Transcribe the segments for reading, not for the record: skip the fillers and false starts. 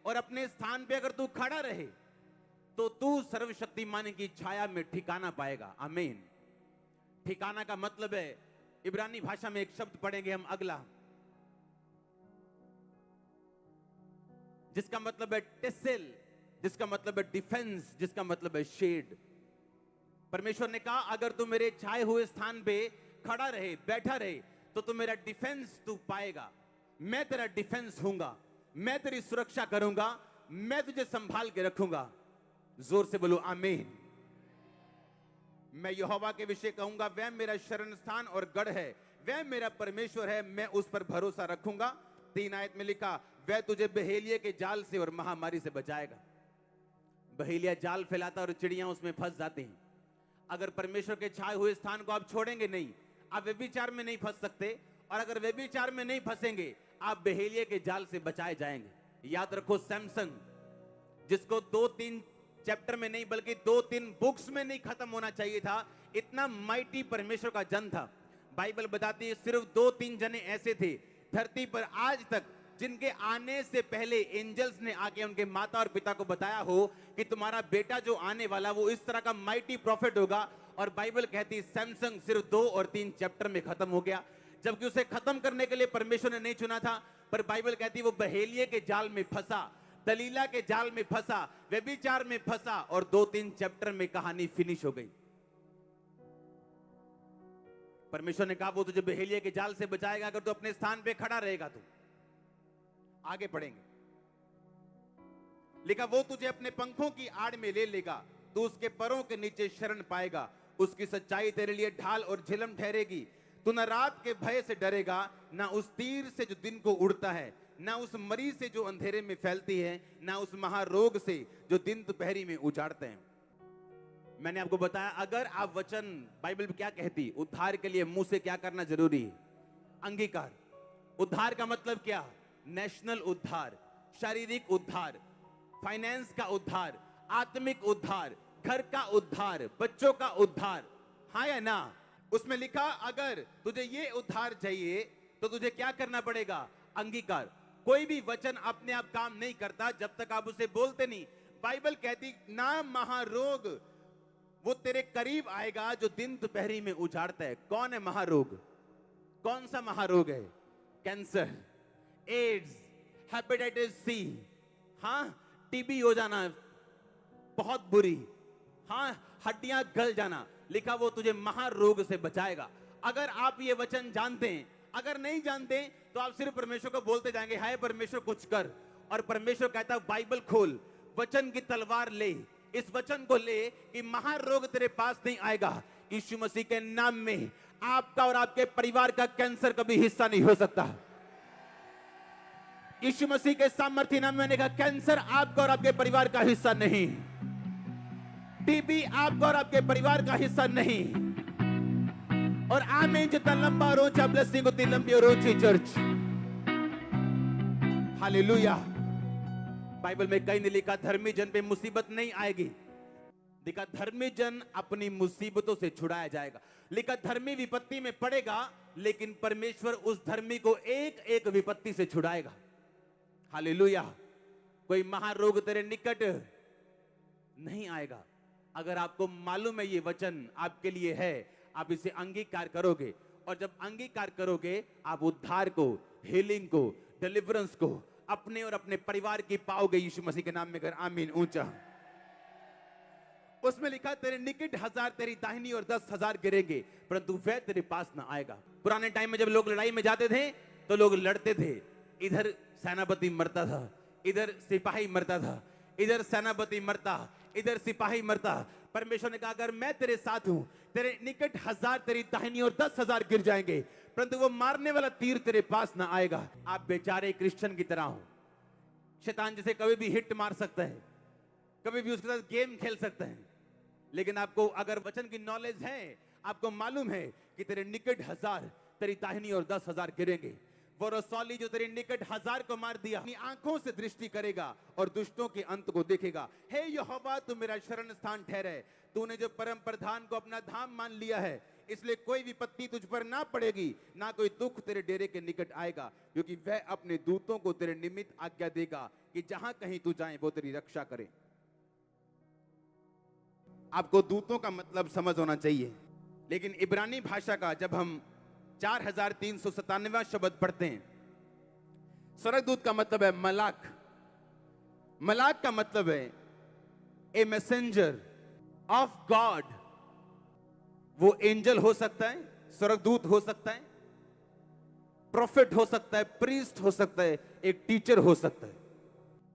और अपने स्थान पे अगर तू खड़ा रहे तो तू सर्वशक्तिमान की छाया में ठिकाना पाएगा। आमीन। ठिकाना का मतलब है, इब्रानी भाषा में एक शब्द पढ़ेंगे हम अगला, जिसका मतलब है टेसेल, जिसका मतलब है डिफेंस, जिसका मतलब है शेड। परमेश्वर ने कहा अगर तू मेरे छाए हुए स्थान पे खड़ा रहे, बैठा रहे, तो तू मेरा डिफेंस तू पाएगा। मैं तेरा डिफेंस हूंगा, मैं तेरी सुरक्षा करूंगा, मैं तुझे संभाल के रखूंगा। जोर से बोलो आमीन। मैं यहोवा के विषय कहूंगा, वह मेरा शरण स्थान और गढ़ है, वह मेरा परमेश्वर है, मैं उस पर भरोसा रखूंगा। 3 आयत में लिखा, वह तुझे बहेलिये के जाल से और महामारी से बचाएगा। बहेलिया जाल फैलाता और चिड़ियां उसमें फंस जाती हैं। अगर परमेश्वर के छाए हुए स्थान को आप छोड़ेंगे नहीं, आप व्यभिचार में नहीं फंस सकते, और अगर व्यभिचार में नहीं फंसेंगे, आप बहेलिये के जाल से बचाए जाएंगे। याद रखो, सैमसन, जिसको 2-3 चैप्टर में नहीं बल्कि 2-3 बुक्स में नहीं खत्म होना चाहिए था, इतना माइटी परमेश्वर का जन था। बाइबल बताती है सिर्फ 2-3 जने ऐसे थे धरती पर आज तक जिनके आने से पहले एंजल्स ने आके उनके माता और पिता को बताया हो कि तुम्हारा बेटा जो आने वाला वो इस तरह का माइटी प्रॉफिट होगा। और बाइबल कहती है सैमसन सिर्फ 2 और 3 चैप्टर में खत्म हो गया, जबकि उसे खत्म करने के लिए परमेश्वर ने नहीं चुना था। पर बाइबल कहती है वो बहेलिये के जाल में फंसा, दलीला के जाल में फंसा, व्यभिचार में फंसा, और 2-3 चैप्टर में कहानी फिनिश हो गई। परमेश्वर ने कहा वो तुझे बहेलिये के जाल से बचाएगा अगर तू अपने स्थान पे खड़ा रहेगा। तो आगे पढ़ेंगे, लिखा वो तुझे अपने पंखों की आड़ में ले लेगा, तू उसके परों के नीचे शरण पाएगा, उसकी सच्चाई तेरे लिए ढाल और झिलम ठहरेगी। तू न रात के भय से डरेगा, ना उस तीर से जो दिन को उड़ता है, ना उस मरी से जो अंधेरे में फैलती है, ना उस महारोग से जो दिन दोपहरी में उजाड़ते हैं। मैंने आपको बताया अगर आप वचन, बाइबल क्या कहती, उद्धार के लिए मुंह से क्या करना जरूरी है? अंगीकार। उद्धार का मतलब क्या? नेशनल उद्धार, शारीरिक उद्धार, फाइनेंस का उद्धार, आत्मिक उद्धार, घर का उद्धार, बच्चों का उद्धार। हाँ या ना? उसमें लिखा अगर तुझे ये उद्धार चाहिए तो तुझे क्या करना पड़ेगा? अंगीकार। कोई भी वचन अपने आप काम नहीं करता जब तक आप उसे बोलते नहीं। बाइबल कहती ना महारोग वो तेरे करीब आएगा जो दिन दोपहरी में उजाड़ता है। कौन है महारोग? कौन सा महारोग है? कैंसर, एड्स, हेपेटाइटिस सी, हाँ, टीबी हो जाना बहुत बुरी, हाँ, हड्डियां गल जाना। लिखा वो तुझे महारोग से बचाएगा। अगर आप ये वचन जानते हैं, अगर नहीं जानते तो आप सिर्फ परमेश्वर को बोलते जाएंगे हाय परमेश्वर कुछ कर। और परमेश्वर कहता है बाइबल खोल, वचन की तलवार ले, इस वचन को ले कि महारोग तेरे पास नहीं आएगा। यीशु मसीह के नाम में आपका और आपके परिवार का कैंसर कभी हिस्सा नहीं हो सकता। यीशु मसीह के सामर्थ्य नाम में मैंने कहा कैंसर आपका और आपके परिवार का हिस्सा नहीं, टीबी आपका और आपके परिवार का हिस्सा नहीं। और आमीन। जितना लंबा और ऊंचा ब्लेसिंग उतनी लंबी और ऊंची चर्च। हालेलुया। बाइबल में कहीं नहीं लिखा धर्मी जन पे मुसीबत नहीं आएगी, लिखा धर्मी जन अपनी मुसीबतों से छुड़ाया जाएगा। लिखा धर्मी विपत्ति में पड़ेगा लेकिन परमेश्वर उस धर्मी को एक एक विपत्ति से छुड़ाएगा। हालेलुया। कोई महारोग तेरे निकट नहीं आएगा। अगर आपको मालूम है ये वचन आपके लिए है, आप इसे अंगीकार करोगे, और जब अंगीकार करोगे आप उद्धार को, हीलिंग को, डिलीवरेंस को अपने और अपने परिवार की पाओगे। यीशु मसीह के नाम में कर आमीन ऊंचा। उसमें लिखा तेरे निकट 1000 तेरी दाहिनी और 10,000 गिरेंगे परंतु वह तेरे पास ना आएगा। पुराने टाइम में जब लोग लड़ाई में जाते थे तो लोग लड़ते थे, इधर सेनापति मरता था, इधर सिपाही मरता था, इधर सेनापति मरता, इधर सिपाही मरता। परमेश्वर ने कहा अगर मैं तेरे साथ हूं, तेरे निकट 1000 तेरी दाहिनी और 10,000 गिर जाएंगे परंतु वो मारने वाला तीर तेरे पास ना आएगा। आप बेचारे क्रिश्चियन की तरह हो, शैतान जिसे कभी भी हिट मार सकता है, कभी भी उसके साथ गेम खेल सकता है, लेकिन आपको अगर वचन की नॉलेज है, आपको मालूम है कि तेरे निकट 1000 तेरी दाहिनी और 10,000 गिरेंगे। वो रसौली जो तेरे निकट 1000 को मार दिया अपनी आंखों से दृष्टि करेगा और दुष्टों के अंत को देखेगा। हे यहोवा तू मेरा शरण स्थान ठहरे, तूने जो परम प्रधान को अपना धाम मान लिया है, इसलिए कोई विपत्ति तुझ पर ना पड़ेगी, ना कोई दुख तेरे डेरे के निकट आएगा, क्योंकि वह अपने दूतों को तेरे निमित्त आज्ञा देगा कि जहां कहीं तू जाए वो तेरी रक्षा करे। आपको दूतों का मतलब समझ होना चाहिए, लेकिन इब्रानी भाषा का जब हम 4397वां शब्द पढ़ते हैं, स्वर्गदूत का मतलब है मलाक। मलाक का मतलब है ए मैसेंजर ऑफ गॉड। वो एंजल हो सकता है, स्वर्गदूत हो सकता है, प्रोफेट हो सकता है, प्रीस्ट हो सकता है, एक टीचर हो सकता है।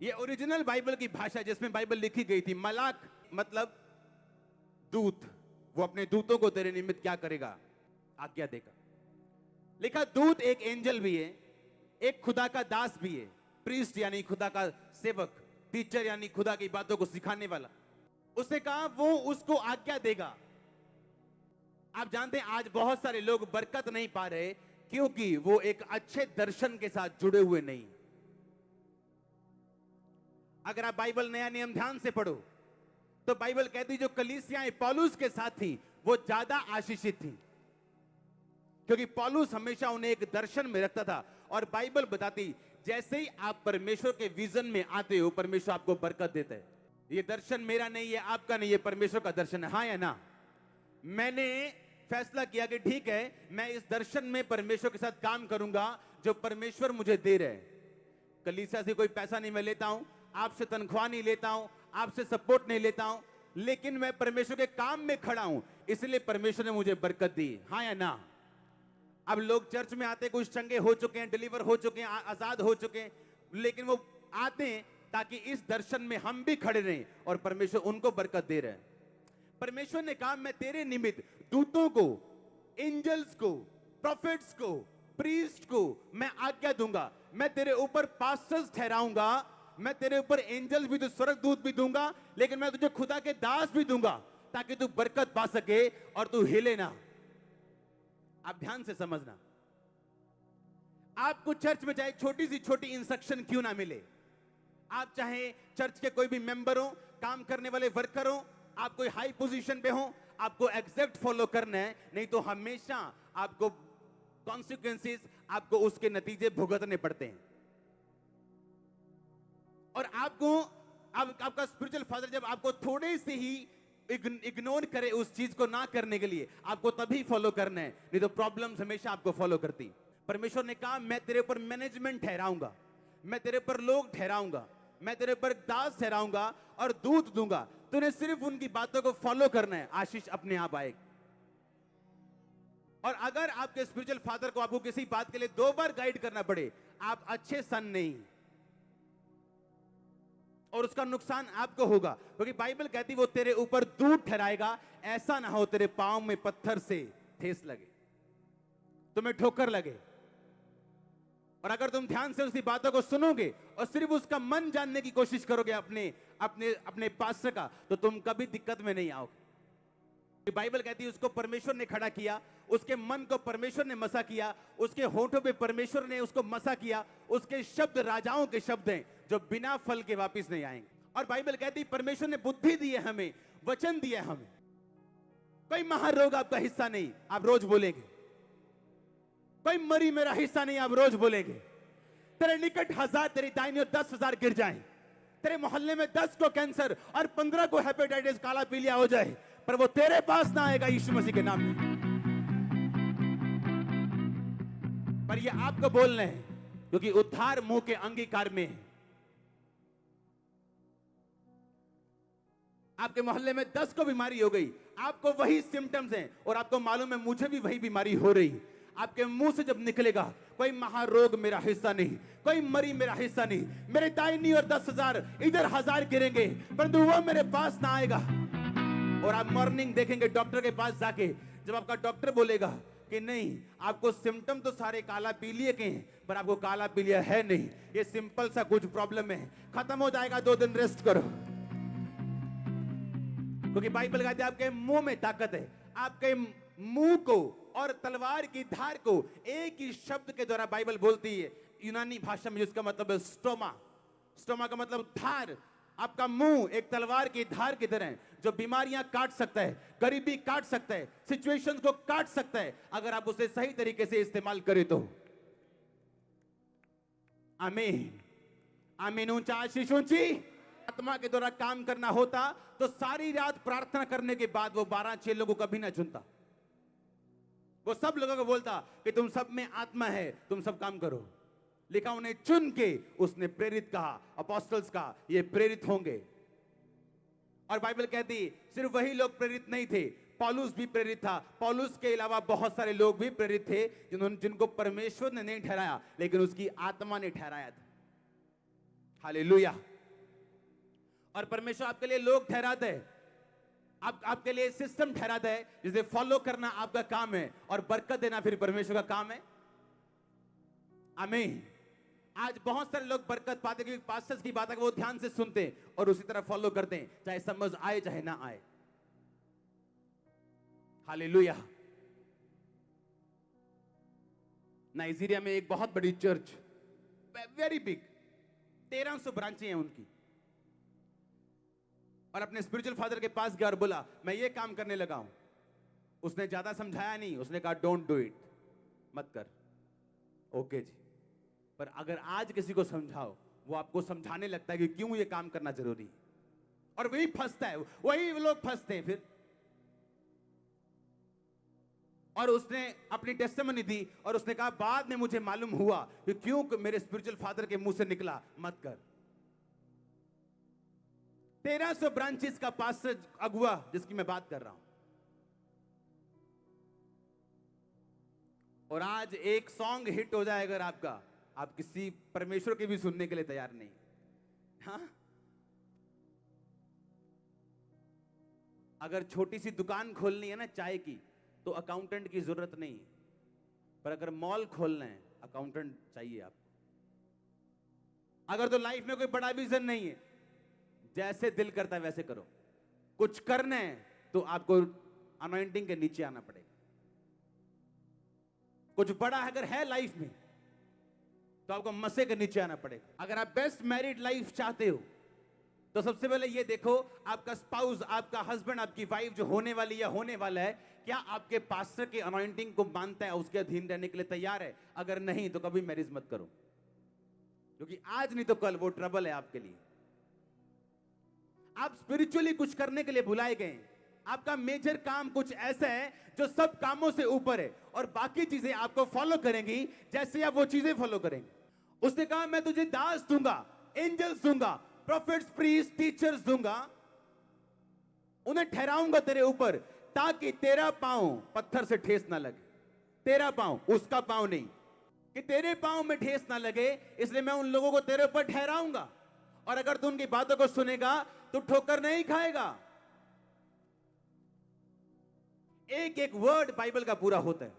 ये ओरिजिनल बाइबल की भाषा जिसमें बाइबल लिखी गई थी। मलाक मतलब दूत। वो अपने दूतों को तेरे निमित्त क्या करेगा? आज्ञा देगा। लिखा दूत एक एंजल भी है, एक खुदा का दास भी है। प्रीस्ट यानी खुदा का सेवक, टीचर यानी खुदा की बातों को सिखाने वाला। उसने कहा वो उसको आज्ञा देगा। आप जानते हैं आज बहुत सारे लोग बरकत नहीं पा रहे क्योंकि वो एक अच्छे दर्शन के साथ जुड़े हुए नहीं। अगर आप बाइबल नया नियम ध्यान से पढ़ो तो बाइबल कहती जो कलीसियाएं पौलुस के साथ थी वो ज्यादा आशीषित थी, क्योंकि पौलुस हमेशा उन्हें एक दर्शन में रखता था। और बाइबल बताती जैसे ही आप परमेश्वर के विजन में आते हो परमेश्वर आपको बरकत देता है। ये दर्शन मेरा नहीं है, आपका नहीं है, परमेश्वर का दर्शन है। हाँ या ना? मैंने फैसला किया कि ठीक है, मैं इस दर्शन में परमेश्वर के साथ काम करूंगा जो परमेश्वर मुझे दे रहे हैं। कलीसिया से कोई पैसा नहीं मैं लेता हूं, आपसे तनख्वाह नहीं लेता हूं, आपसे सपोर्ट नहीं लेता हूं, लेकिन मैं परमेश्वर के काम में खड़ा हूं, इसलिए परमेश्वर ने मुझे बरकत दी। हाँ या ना? अब लोग चर्च में आते, कुछ चंगे हो चुके हैं, डिलीवर हो चुके हैं, आजाद हो चुके हैं, लेकिन वो आते हैं ताकि इस दर्शन में हम भी खड़े रहें और परमेश्वर उनको बरकत दे रहे हैं। परमेश्वर ने कहा मैं तेरे निमित्त दूतों को, एंजल्स को, प्रोफेट्स को, प्रीस्ट को मैं आज्ञा दूंगा। मैं तेरे ऊपर पास्टर्स ठहराऊंगा, मैं तेरे ऊपर एंजल्स भी, स्वर्गदूत भी दूंगा, लेकिन मैं तुझे खुदा के दास भी दूंगा ताकि तू बरकत पा सके और तू हिले ना। आप ध्यान से समझना, आपको चर्च में चाहे छोटी सी छोटी इंस्ट्रक्शन क्यों ना मिले, आप चाहे चर्च के कोई भी मेंबर हो, काम करने वाले वर्कर हो, आप कोई हाई पोजीशन पे हो, आपको एग्जैक्ट फॉलो करना है, नहीं तो हमेशा आपको कॉन्सिक्वेंसेस, आपको उसके नतीजे भुगतने पड़ते हैं। और आपको आपका स्पिरिचुअल फादर जब आपको थोड़े से ही इग्नोर करे उस चीज को ना करने के लिए, आपको तभी फॉलो करना है, नहीं तो प्रॉब्लम्स हमेशा आपको फॉलो करती। परमेश्वर ने कहा मैं तेरे ऊपर मैनेजमेंट ठहराऊंगा, मैं तेरे ऊपर लोग ठहराऊंगा, मैं तेरे ऊपर दास ठहराऊंगा और दूत दूंगा। तूने सिर्फ उनकी बातों को फॉलो करना है, आशीष अपने आप आएगी। और अगर आपके स्पिरिचुअल फादर को आपको किसी बात के लिए 2 बार गाइड करना पड़े, आप अच्छे सन नहीं, और उसका नुकसान आपको होगा, क्योंकि बाइबल कहती वो तेरे ऊपर दूत ठहराएगा, ऐसा ना हो तेरे पांव में पत्थर से ठेस लगे, तुम्हें ठोकर लगे। और अगर तुम ध्यान से उसकी बातों को सुनोगे और सिर्फ उसका मन जानने की कोशिश करोगे अपने अपने अपने पास्टर का, तो तुम कभी दिक्कत में नहीं आओगे। बाइबल कहती है उसको परमेश्वर ने खड़ा किया, उसके मन को परमेश्वर ने मसा किया, उसके होठों पे परमेश्वर ने उसको मसा किया। उसके शब्द राजाओं के शब्द हैं जो बिना फल के वापस नहीं आएंगे। और बाइबल कहती है परमेश्वर ने बुद्धि दी है हमें, वचन दिया है हमें। कोई महारोग आपका हिस्सा नहीं, आप रोज बोलेंगे। कोई मरी मेरा हिस्सा नहीं, आप रोज बोलेंगे। तेरे निकट 1000 तेरी दाहिनी और 10,000 गिर जाएं। तेरे मोहल्ले में 10 को कैंसर और 15 को हेपेटाइटिस काला पीलिया हो जाए, पर वो तेरे पास ना आएगा यीशु मसीह के नाम में। पर ये आपको बोलना है क्योंकि उद्धार मुंह के अंगीकार में है। आपके मोहल्ले में 10 को बीमारी हो गई, आपको वही सिम्टम्स हैं और आपको मालूम है मुझे भी वही बीमारी हो रही। आपके मुंह से जब निकलेगा कोई महारोग मेरा हिस्सा नहीं, कोई मरी मेरा हिस्सा नहीं, मेरे दाहिनी और 10,000 इधर 1000 गिरेंगे, परंतु वो मेरे पास ना आएगा। और आप मॉर्निंग देखेंगे डॉक्टर के पास जाके, जब आपका डॉक्टर बोलेगा कि नहीं आपको सिम्टम तो सारे काला पीलिया के हैं, पर आपको काला पीलिया है नहीं, ये सिंपल सा कुछ प्रॉब्लम है, खत्म हो जाएगा, 2 दिन रेस्ट करो। क्योंकि बाइबल कहती है आपके मुंह में ताकत है। आपके मुंह को और तलवार की धार को एक ही शब्द के द्वारा बाइबल बोलती है यूनानी भाषा में, जिसका मतलब है स्टोमा। स्टोमा का मतलब धार, आपका मुंह एक तलवार की धार की तरह है, जो बीमारियां काट सकता है, गरीबी काट सकता है, सिचुएशंस को काट सकता है, अगर आप उसे सही तरीके से इस्तेमाल करें तो। आमीन, आमीन। ऊंचा आशीष ऊंची। आत्मा के द्वारा काम करना होता तो सारी रात प्रार्थना करने के बाद वो 12 चेलों को कभी ना चुनता। वो सब लोगों को बोलता कि तुम सब में आत्मा है, तुम सब काम करो। लिखा उन्हें चुन के उसने प्रेरित कहा, अपोस्टल्स कहा, ये प्रेरित होंगे। और बाइबल कहती सिर्फ वही लोग प्रेरित नहीं थे, पौलुस भी प्रेरित था। पौलुस के अलावा बहुत सारे लोग भी प्रेरित थे जिनको परमेश्वर ने नहीं ठहराया, लेकिन उसकी आत्मा ने ठहराया था। हालेलुया। और परमेश्वर आपके लिए लोग ठहराते हैं, आपके लिए सिस्टम ठहराता है, जिसे फॉलो करना आपका काम है और बरकत देना फिर परमेश्वर का काम है। आमीन। आज बहुत सारे लोग बरकत पाते क्योंकि पास्टर्स की बात है वो ध्यान से सुनते हैं और उसी तरह फॉलो करते हैं, चाहे समझ आए चाहे ना आए। हालेलुया। नाइजीरिया में एक बहुत बड़ी चर्च, वेरी बिग, 1300 ब्रांचें हैं उनकी। और अपने स्पिरिचुअल फादर के पास गया और बोला मैं ये काम करने लगा हूं। उसने ज्यादा समझाया नहीं, उसने कहा डोंट डू इट, मत कर। ओके जी। पर अगर आज किसी को समझाओ, वो आपको समझाने लगता है कि क्यों ये काम करना जरूरी है, और वही फंसता है, वही लोग फंसते हैं फिर। और उसने अपनी टेस्टिमनी दी और उसने कहा बाद में मुझे मालूम हुआ कि क्यों मेरे स्पिरिचुअल फादर के मुंह से निकला मत कर। 1300 ब्रांचेस का पास्टर अगुआ जिसकी मैं बात कर रहा हूं, और आज एक सॉन्ग हिट हो जाए अगर आपका, आप किसी परमेश्वर के भी सुनने के लिए तैयार नहीं। हाँ, अगर छोटी सी दुकान खोलनी है ना चाय की, तो अकाउंटेंट की जरूरत नहीं है, पर अगर मॉल खोलना है अकाउंटेंट चाहिए आपको। अगर तो लाइफ में कोई बड़ा विजन नहीं है, जैसे दिल करता है वैसे करो। कुछ करना है तो आपको अनॉइंटिंग के नीचे आना पड़ेगा। कुछ बड़ा अगर है लाइफ में तो आपको मसे के नीचे आना पड़ेगा। अगर आप बेस्ट मैरिड लाइफ चाहते हो तो सबसे पहले ये देखो आपका स्पाउस, आपका हस्बैंड, आपकी वाइफ जो होने वाली या होने वाला है, क्या आपके पास्टर के अनॉइंटिंग को मानता है, उसके अधीन रहने के लिए तैयार है? अगर नहीं तो कभी मैरिज मत करो, क्योंकि आज नहीं तो कल वो ट्रबल है आपके लिए। आप स्पिरिचुअली कुछ करने के लिए बुलाए गए। आपका मेजर काम कुछ ऐसा है जो सब कामों से ऊपर है, और बाकी चीजें आपको फॉलो करेंगी जैसे आप वो चीजें फॉलो करेंगे। उसने कहा मैं तुझे दास दूंगा, एंजल्स दूंगा, प्रॉफिट्स, प्रीस्ट, टीचर्स दूंगा, उन्हें ठहराऊंगा तेरे ऊपर ताकि तेरा पांव पत्थर से ठेस ना लगे। तेरा पांव, उसका पांव नहीं, कि तेरे पांव में ठेस ना लगे, इसलिए मैं उन लोगों को तेरे ऊपर ठहराऊंगा। और अगर तू उनकी बातों को सुनेगा तो ठोकर नहीं खाएगा। एक एक वर्ड बाइबल का पूरा होता है।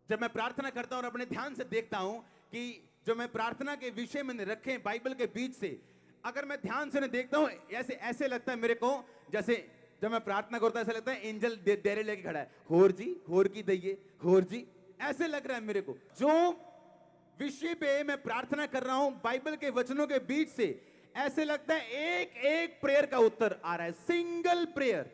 जब मैं प्रार्थना करता हूं और अपने ध्यान से देखता हूं कि जो मैं प्रार्थना के विषय में रखे बाइबल के बीच से, अगर मैं ध्यान से देखता हूं ऐसे लगता है मेरे को, जैसे जब मैं प्रार्थना करता हूं ऐसा लगता है एंजल डेरे लेके खड़ा है, होर जी, होर की दइए, होर जी, ऐसे लग रहा है मेरे को। जो विषय पे मैं प्रार्थना कर रहा हूं बाइबल के वचनों के बीच से, ऐसे लगता है एक एक प्रेयर का उत्तर आ रहा है, सिंगल प्रेयर।